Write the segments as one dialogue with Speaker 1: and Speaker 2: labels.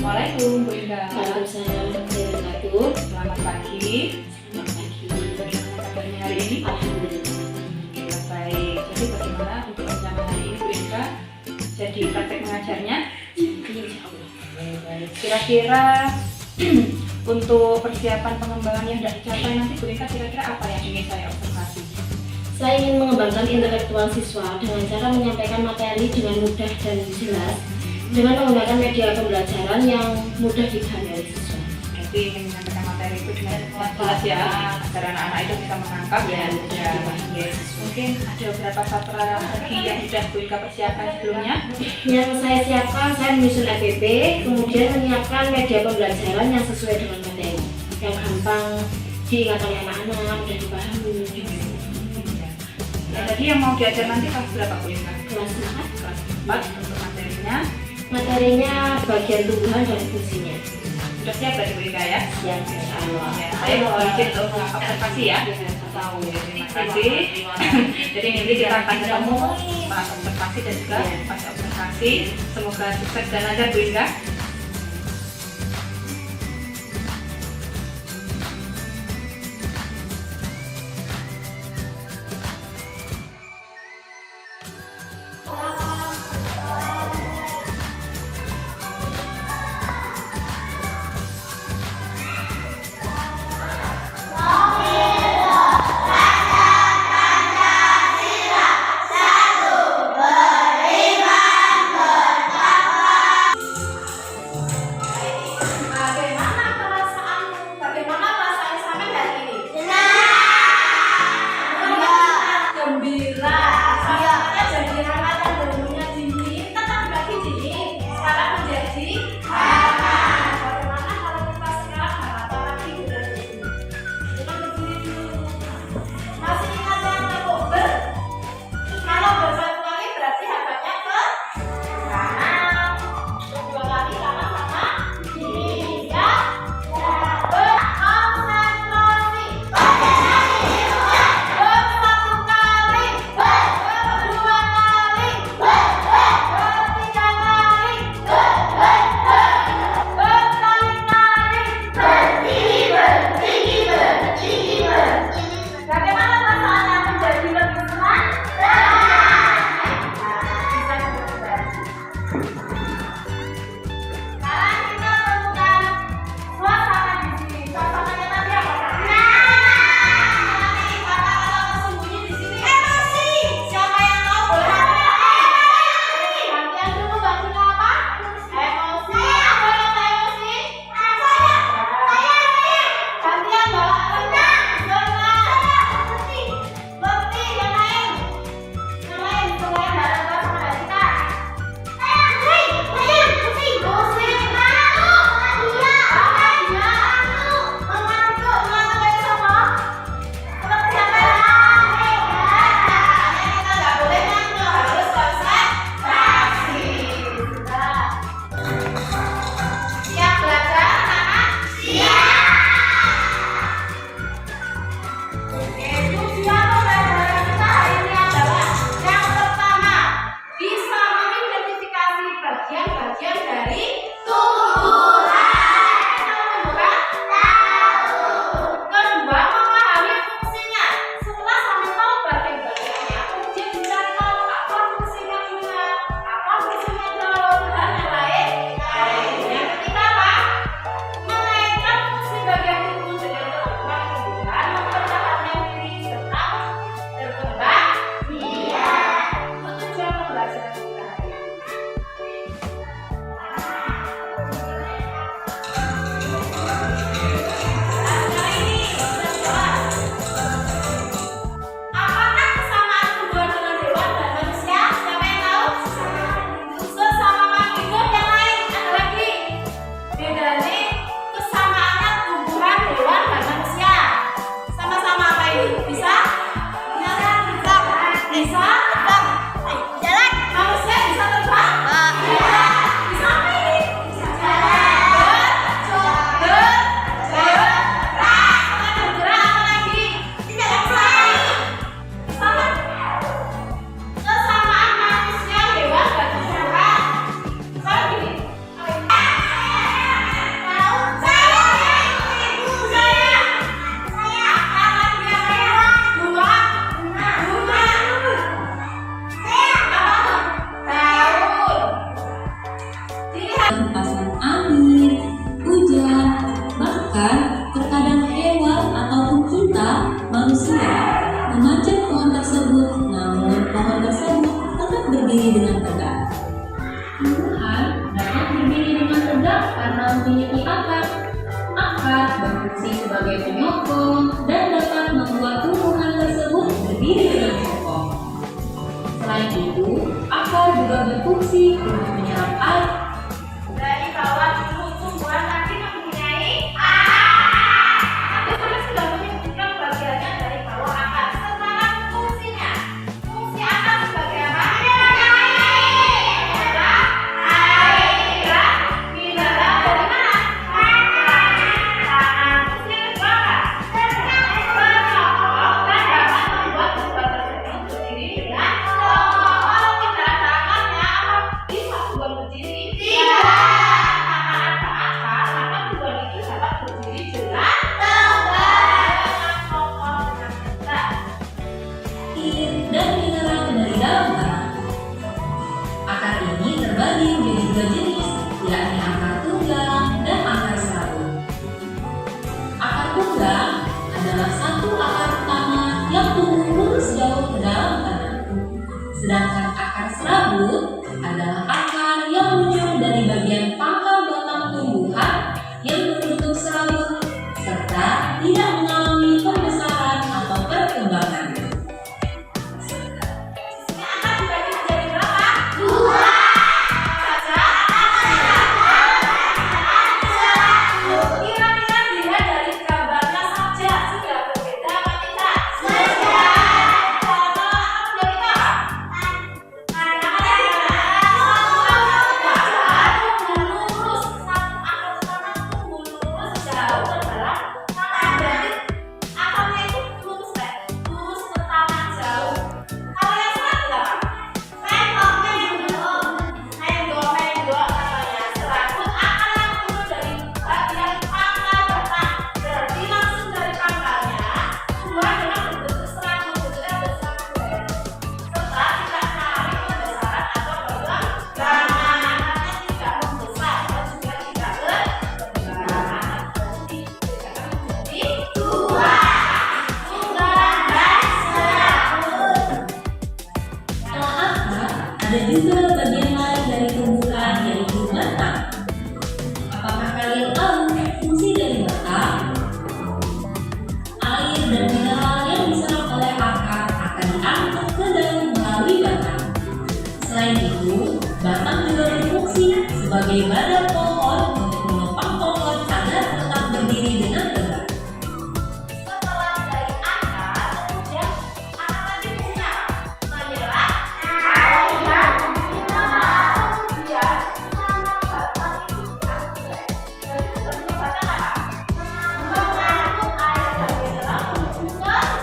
Speaker 1: Assalamualaikum Bu Indah.
Speaker 2: Waalaikumsalam warahmatullahi wabarakatuh.
Speaker 1: Selamat pagi.
Speaker 2: Selamat pagi.
Speaker 1: Bagaimana kabarnya hari ini?
Speaker 2: Alhamdulillah.
Speaker 1: Ya, baik. Jadi bagaimana untuk rencana hari ini Bu Indah? Jadi praktek mengajarnya?
Speaker 2: Insya Allah.
Speaker 1: Baik. Kira-kira untuk persiapan pengembangan yang sudah dicapai nanti Bu Indah kira-kira apa yang ingin saya observasi?
Speaker 2: Saya ingin mengembangkan intelektual siswa dengan cara menyampaikan materi dengan mudah dan jelas dengan menggunakan media pembelajaran yang mudah dipahami oleh siswa.
Speaker 1: Berarti ingin menyampaikan materi itu dengan jelas ya, agar anak-anak itu bisa menangkap
Speaker 2: Ya,
Speaker 1: dan
Speaker 2: mudah dipahami.
Speaker 1: mungkin ada beberapa satra lagi yang sudah Bu Indah persiapkan sebelumnya.
Speaker 2: Yang saya siapkan, saya menyusun FPP, kemudian menyiapkan media pembelajaran yang sesuai dengan materi, yang gampang diingat oleh anak-anak, mudah dipahami.
Speaker 1: Ya, tadi yang mau diajar nanti kelas berapa Bu Indah?
Speaker 2: Kelas 4.
Speaker 1: Kelas 4 untuk materinya.
Speaker 2: Materinya bagian tumbuhan dan fungsinya.
Speaker 1: Sudah siap berarti Bu Indah ya?
Speaker 2: Siap, insya Allah.
Speaker 1: Ya, saya mau izin untuk observasi ya. Terima kasih. Jadi nanti kita akan ketemu pas observasi dan juga pas observasi. Semoga sukses dan lancar Bu Indah.
Speaker 3: hentasan angin, hujan, bahkan terkadang hewan ataupun kita, manusia, memanjat pohon tersebut, namun pohon tersebut tetap berdiri dengan tegak. Tumbuhan dapat berdiri dengan tegak karena memiliki akar. Akar berfungsi sebagai penyokong dan dapat membuat tumbuhan tersebut berdiri dengan kokoh. Selain itu, akar juga berfungsi untuk menyerap air.
Speaker 1: Dari bawah dulu tumbuhan tadi mempunyai akar. Kita sudah menyebutkan bagiannya dari bawah akar. Sekarang fungsinya. Fungsi akar sebagai apa? Mineral mineral dari mana? Tanah. Fungsi kedua apa? Penyokong dan dapat membuat tumbuhan tersebut berdiri dengan kokoh. Kalau tidak ada akarnya, apa bisa tumbuhan berdiri? Tidak.
Speaker 3: Air dan mineral dari dalam tanah. Akar ini terbagi menjadi dua jenis, yakni akar tunggang dan akar serabut. Akar tunggang adalah satu akar utama yang tumbuh lurus jauh ke dalam tanah. Sedangkan akar serabut adalah akar yang muncul dari bagian pangkal batang tumbuhan yang berbentuk serabut serta tidak mengalami pembesaran atau perkembangan.
Speaker 1: Akar dibagi menjadi berapa? Dua. Saja. Kira-kira dilihat dari gambarnya saja sudah berbeda apa tidak? Sudah. Kalau akar menjadi apa? Ada akar yang lurus. Satu akar utama tumbuh lurus jauh ke dalam tanah. Berarti akarnya itu lurus lurus ke tanah jauh. Kalau yang serabut apa? Menggok katanya. Serabut akar yang turun dari bagian pangkal batang. Berarti langsung dari pangkalnya tumbuhan dengan bentuk serabut, bentuknya besar serta tidak mengalami pembesaran atau perkembangan. Akarnya tidak membesar dan juga tidak berkembang. Jadi bedakan menjadi dua. Tunggang dan serabut.
Speaker 3: Setelah akar, ada juga bagian lain dari tumbuhan yaitu batang. Apakah kalian tahu fungsi dari batang? Air dan mineral yang diserap oleh akar akan diangkut ke daun melalui batang. Selain itu, batang juga berfungsi sebagai badan pohon untuk menopang pohon agar tetap berdiri dengan tegak.
Speaker 1: Setelah dari akar, kemudian akar lagi fungsinya apa? Menyerap air dan mineral. Kemudian sama batang itu diangkut. Jadi tujuannya batang apa? Mengangkut air dan mineral menuju ke daun.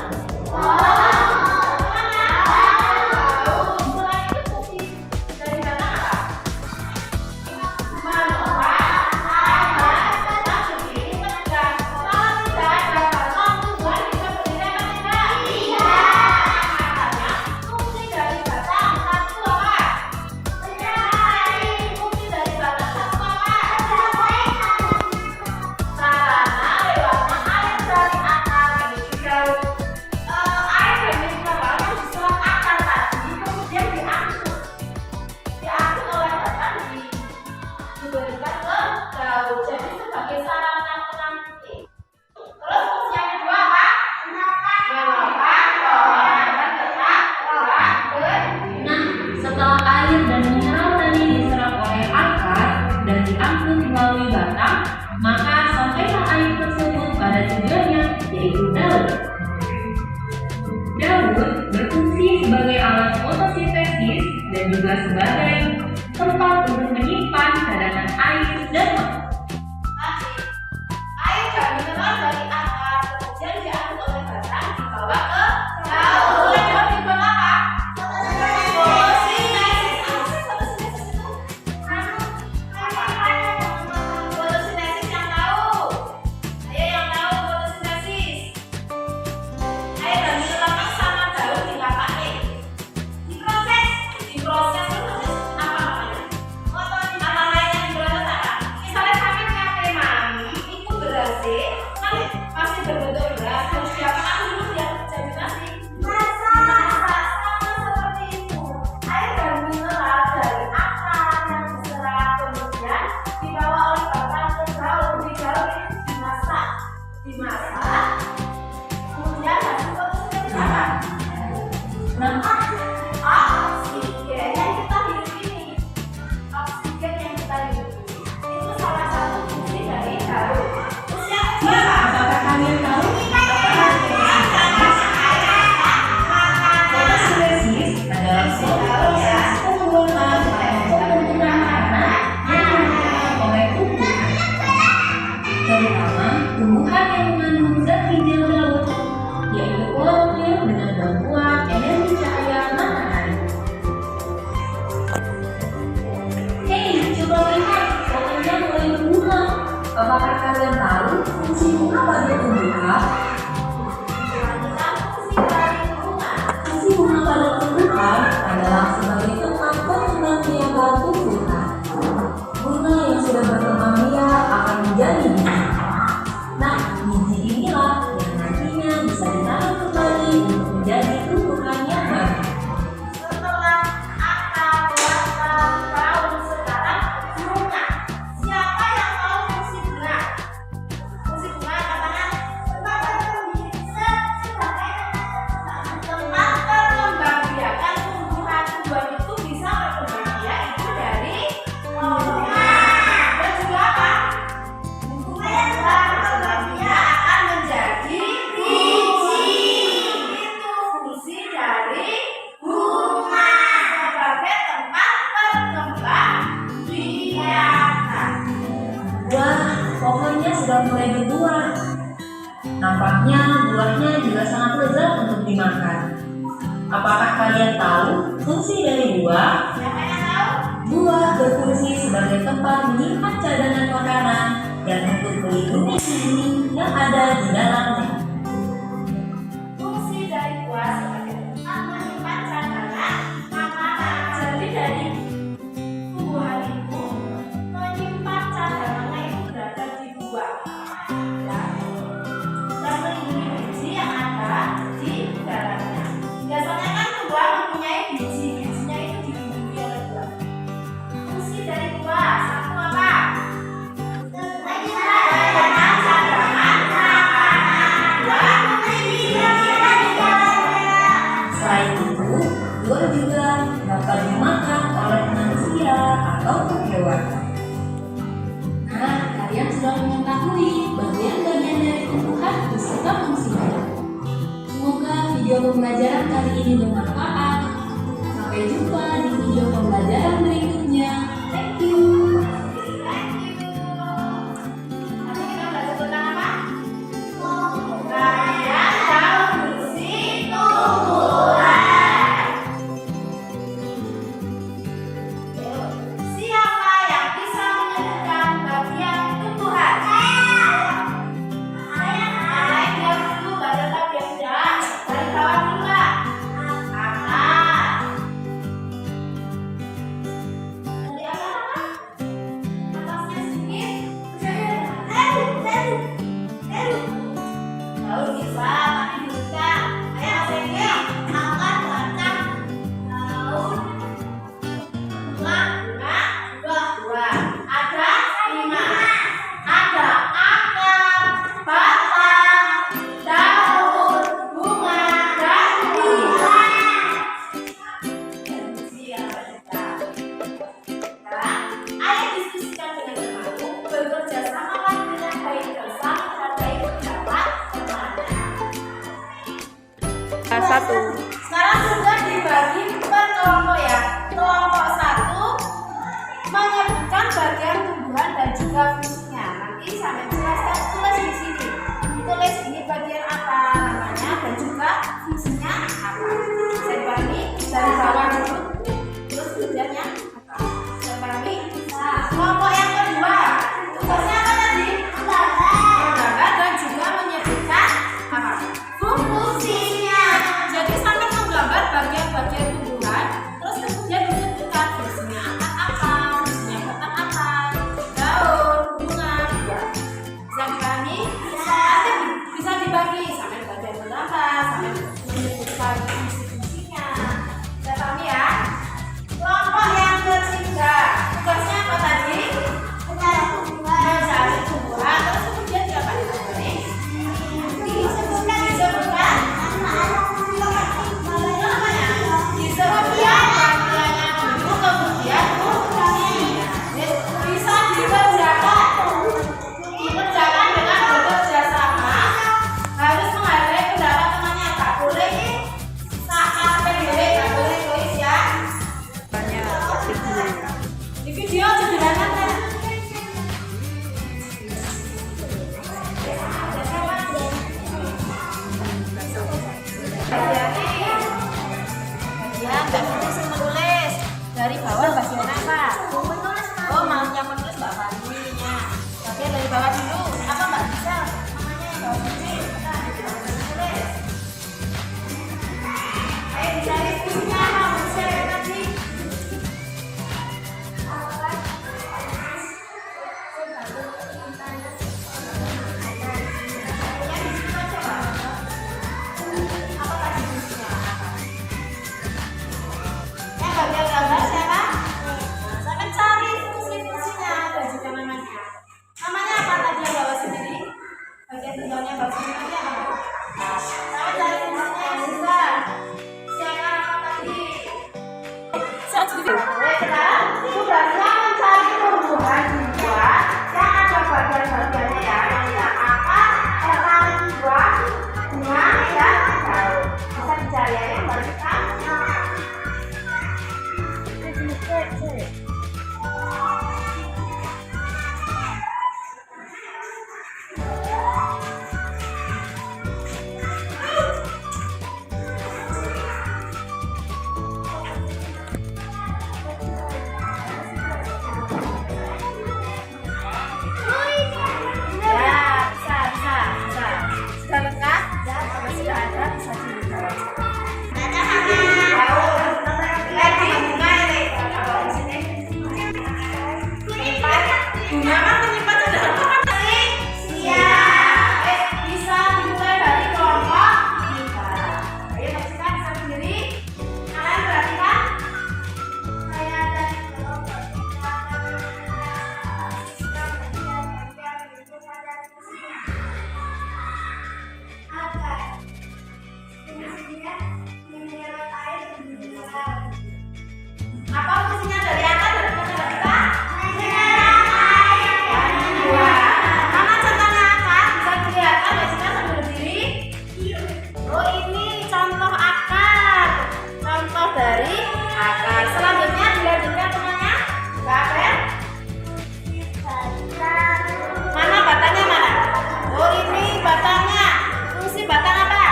Speaker 1: Selain itu fungsi dari batang apa? Menopang dimasak, kemudian masuk ke oksigen berapa?
Speaker 3: Nah,
Speaker 1: Oksigen yang kita hidup ini, oksigen yang kita hidup itu salah satu fungsi dari daun. Terus yang kedua,
Speaker 3: apakah kalian tahu fotosintesis adalah suatu proses pembuatan atau pembentukan makanan yang dilakukan oleh tumbuhan, terutama tumbuhan yang mengandung zat ginjal daun, yaitu klorofil dengan bantuan energi cahaya matahari. Hei, coba lihat, fotonya mulai berbunga. Apakah kalian tahu fungsi bunga pada tumbuhan? Fungsi bunga pada tumbuhan adalah sebagai tempat berkembang biak tumbuhan. Bunga yang sudah berkembang biak akan menjadi biji. Nah, biji inilah yang nantinya bisa ditanam kembali untuk menjadi tumbuhan yang baru.
Speaker 1: setelah akar, batang, daun, sekarang bunga. Siapa yang tahu fungsi bunga? Fungsi bunga katanya tempat perkembangbiakan tumbuhan itu bisa berkembang biak itu dari bunga. Dan juga apa? Berkembang biak akan menjadi biji. Itu fungsi dari bunga sebagai tempat perkembangbiakan.
Speaker 3: Wah, pohonnya sudah mulai berbuah. Nampaknya buahnya juga sangat lezat untuk dimakan. Apakah kalian tahu fungsi dari buah?
Speaker 1: Siapa yang tahu?
Speaker 3: Buah berfungsi sebagai tempat menyimpan cadangan makanan dan untuk melindungi bumi yang ada di dalamnya.
Speaker 1: Fungsi dari buah sebagai tempat menyimpan cadangan makanan. Jadi dari tumbuhan itu menyimpan cadangannya itu berada di buah. Ya. Dan melindungi biji yang ada di dalamnya. Biasanya kan tumbuhan mempunyai biji, bijinya itu dilindungi oleh buah. Fungsi dari buah satu apa? Cadangan makanan. Buah
Speaker 3: Selain itu, buah juga dapat dimakan oleh manusia ataupun hewan. Nah, kalian sudah mengetahui bagian-bagian dari tumbuhan beserta fungsinya. Semoga video pembelajaran kali ini bermanfaat. Sampai jumpa di video pembelajaran berikutnya. Thank you.
Speaker 1: Nanti kita belajar tentang apa? Bagian daun bersih tumbuhan. Siapa yang bisa menyebutkan bagian tumbuhan? Yang lain diam dulu, baca tab ya sudah. Dari bawah dulu lah. Akar, Gunakan menyimpan cadangan pakan tadi. Siap. Bisa dimulai dari kelompok 3. Ayo bersihkan bisa sendiri. Kalian perhatikan. Saya dari kelompok 3. Apa fungsinya dari akar dan kelompok 3? Menyerap air. Mana contohnya akar? Bisa dilihatkan bersihkan sambil berdiri. Oh, ini contoh akar. Contoh dari akar. Selanjutnya dilanjutkan temannya. Gaper. Mana batangnya mana? Oh, ini batangnya. Fungsi batang apa?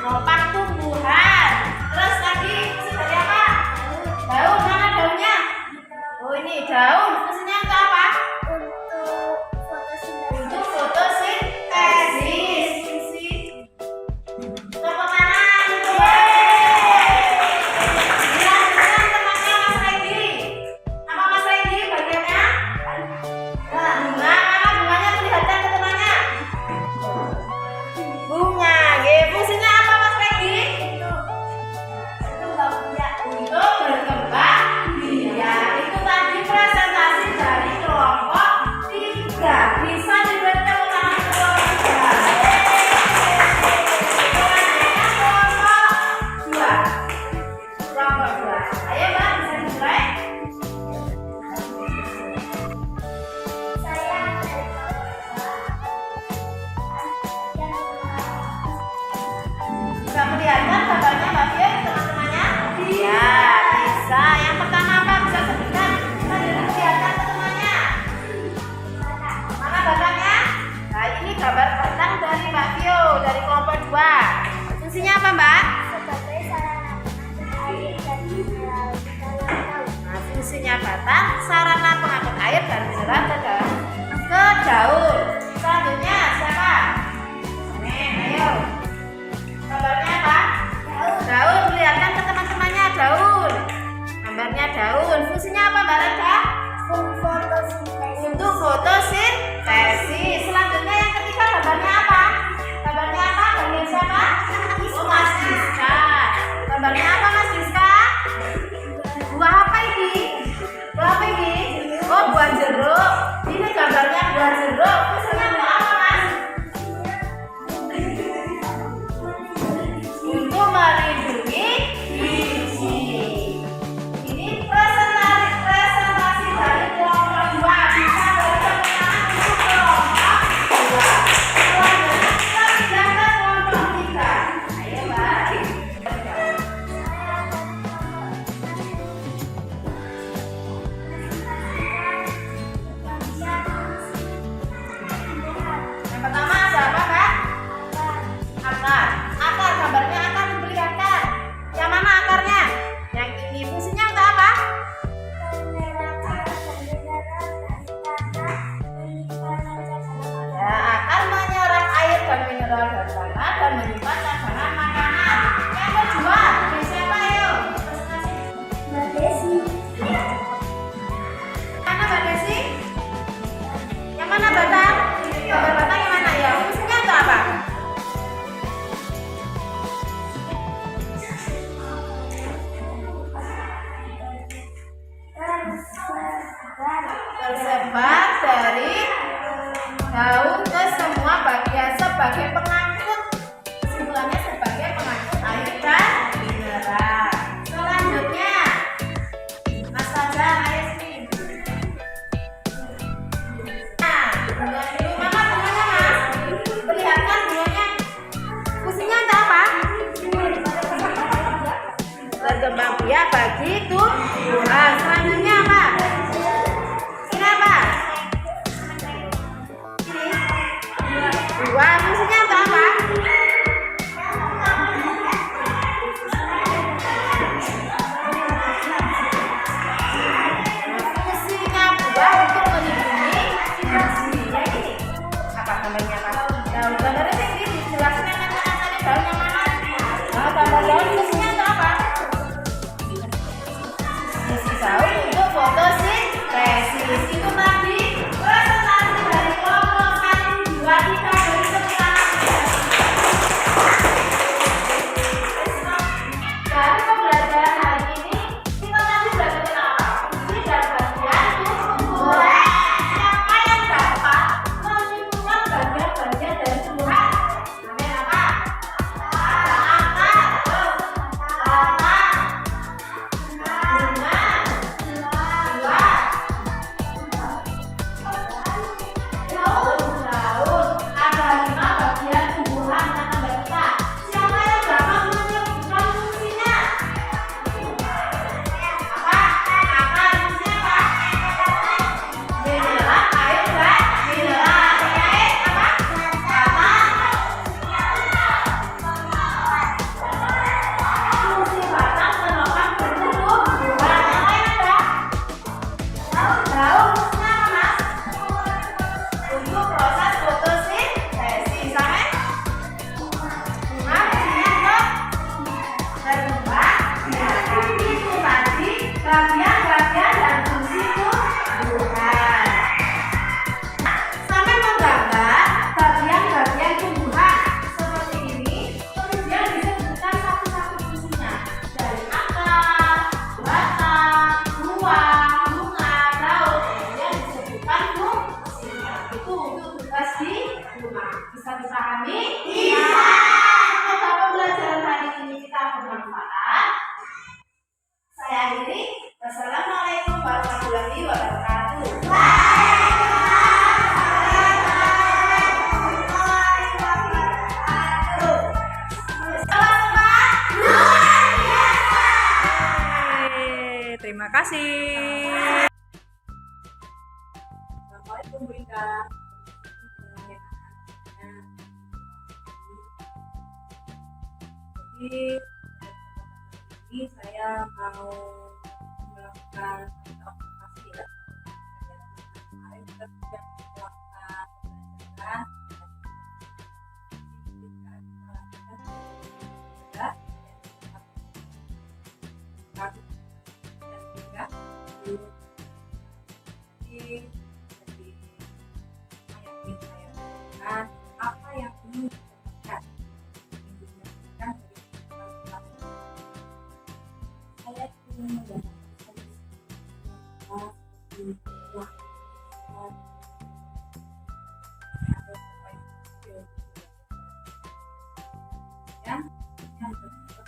Speaker 1: Menopang tumbuhan. Terus lagi fungsi dari apa? Daun. Mana daunnya? Oh, ini daun. Fungsinya untuk apa? Untuk fotosintesis. Fungsi tepuk tangan. Dilanjutkan temannya Mas Redi. Nama Mas Redi bagiannya? Bunga. Mana bunganya perlihatkan ke temannya? Bunga. Fungsinya apa Mas Redi? Untuk berkembang biak. Itu tadi presentasi dari kelompok 3. Bisa diberikan tepuk tangan ke kelompok 3. Selanjutnya kelompok 2. Kelompok 2. Ayo Mbak, bisa dimulai. Bisa melihatkan gambarnya Mbak Fia ke teman-temannya? Iya, bisa. Yang pertama apa? Bisa sebutkan. Bisa dilihatkan ke temannya. Mana batangnya? Nah, ini gambar batang dari Mbak Fio dari kelompok 2. Fungsinya apa Mbak? Nah, fungsinya batang sarana pengangkut air dan mineral ke daun. Selanjutnya siapa? Nih, ayo. Gambarnya apa? Daun. Lihatkan ke teman-temannya daun. Gambarnya daun. Fungsinya apa Mbak Reda? Untuk fotosintesis. Selanjutnya yang ketiga gambarnya apa? Gambarnya apa? Gambar siapa? Oh, Mas Diska. Gambarnya apa Mas Diska? Buah apa ini? Buah apa ini? Oh, buah jeruk. Ini gambarnya buah jeruk. Fungsinya untuk apa Mas? Untuk melindungi biji. Ini presentasi dari kelompok 2. Bisa berikan tangan untuk kelompok 2. Selanjutnya kita pindah ke kelompok 3. Ayo Mbak. Yang pertama ada apa Kak? Akar. Akar, gambarnya akar diperlihatkan. Yang mana akarnya? Yang ini. Fungsinya untuk apa? Ya, akar menyerap air dan mineral dari tanah dan menyimpan cadangan makanan. Yang kedua, dari siapa ayo? Mbak Desi. Mana Mbak Desi? Yang mana batang? Gambar batang yang mana ya? Fungsinya untuk apa? Tersebar dari daun ke semua bagian sebagai pengangkut. Kesimpulannya sebagai pengangkut air dan mineral. Selanjutnya, Mas Fajar, ayo sini. Nah, bunga dulu. Mana bunganya Mas? Perlihatkan bunganya. Fungsinya untuk apa? Berkembang biak bagi tumbuhan. Selanjutnya apa? Ini apa? Ini buah. Fungsinya untuk apa? Fungsinya buah untuk melindungi biji. Ini apa namanya Mas? Daun. Gambarnya sih dijelaskan yang mana tadi daun yang mana? Nah, gambar daun fungsinya untuk apa?
Speaker 4: Terima kasih.
Speaker 1: Assalamualaikum Bu Indah. Jadi ini saya mau melakukan observasi ya. Kemarin kita sudah melakukan pembelajaran apa yang ingin ditemukan saya ingin mendapatkan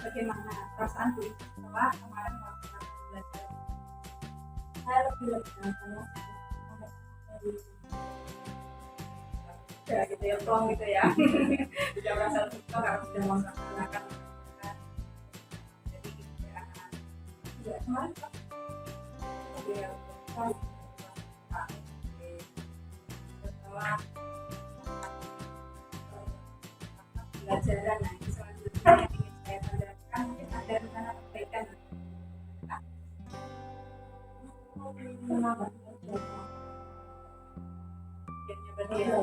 Speaker 1: bagaimana perasaan Bu setelah kemarin melakukan pembelajaran? Saya lebih lega karena ya gitu ya, plong gitu ya. Sudah merasa suka karena sudah melaksanakan. Jadi gitu ya. Ya kemarin Pak. Ya, setelah pembelajaran, nah ini selanjutnya yang ingin saya tanyakan, mungkin ada rencana perbaikan. Berarti ya,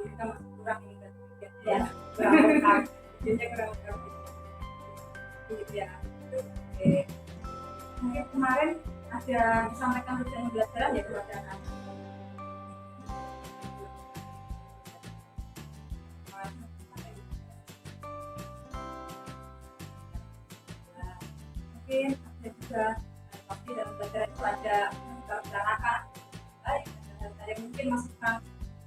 Speaker 1: kita masih kurang ini berarti ya, kurang lengkap, jadi kurang lengkap gitu ya. Oke, mungkin kemarin ada disampaikan tujuan pembelajaran ya kepada anak. Mungkin ada juga pasti dalam pelajaran itu ada anak-anak baik, ada mungkin masih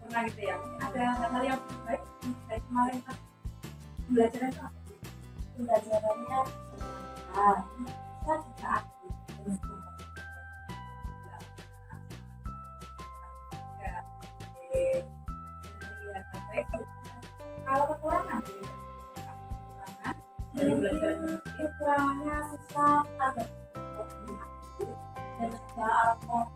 Speaker 1: pernah gitu ya, ada hal-hal yang baik dari kemarin Pak. Pembelajaran itu apa sih? Pembelajarannya saya juga aktif terus kalau kekurangan kekurangannya siswa agak dan juga alat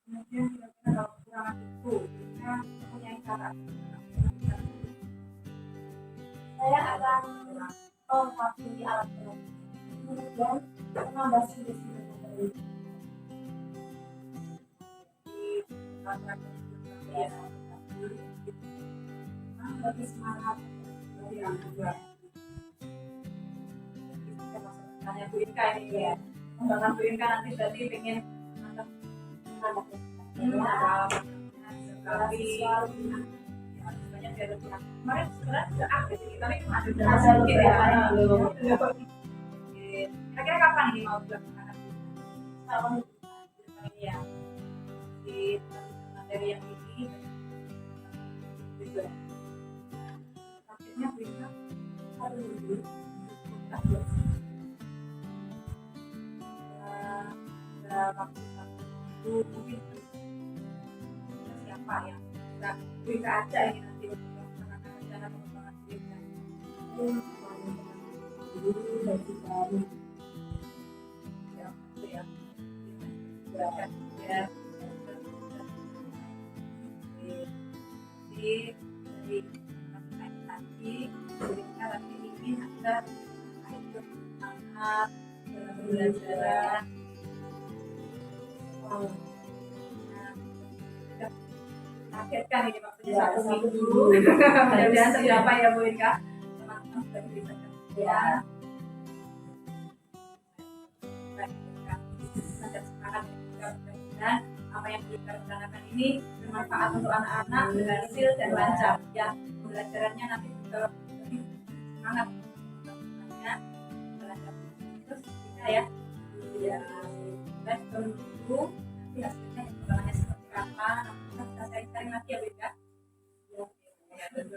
Speaker 1: kemudian kira-kira kalau kekurangan itu kita mempunyai cara saya akan melengkapi alat berat kemudian menambah sisi-sisi materi lebih semangat dari yang kedua. Kita masuk tanya Bu Inka ini ya, membangun Bu Inka nanti berarti pengen sekali banyak dari kemarin sebenarnya sudah aktif ini tapi ada sedikit ya kira-kira kapan ini mau dilaksanakan tahun ini ya di materi yang ini juga akhirnya bisa hari ini waktu mungkin siapa yang bisa aja ini nanti untuk melaksanakan rencana pengembangan pendidikan dan juga ya itu ya belajar ya dari nanti kita nanti ingin agar ikut semangat dalam pembelajaran targetkan ini maksudnya satu minggu mudah-mudahan tercapai ya Bu Inka teman-teman sudah bisa kerja ada semangat dan mudah-mudahan apa yang kita rencanakan ini bermanfaat untuk anak-anak berhasil dan lancar ya pembelajarannya nanti juga lebih semangat lancar terus kita ya dan tunggu nanti hasilnya perkembangannya seperti apa kita sharing lagi ya Bu Inka ya tentu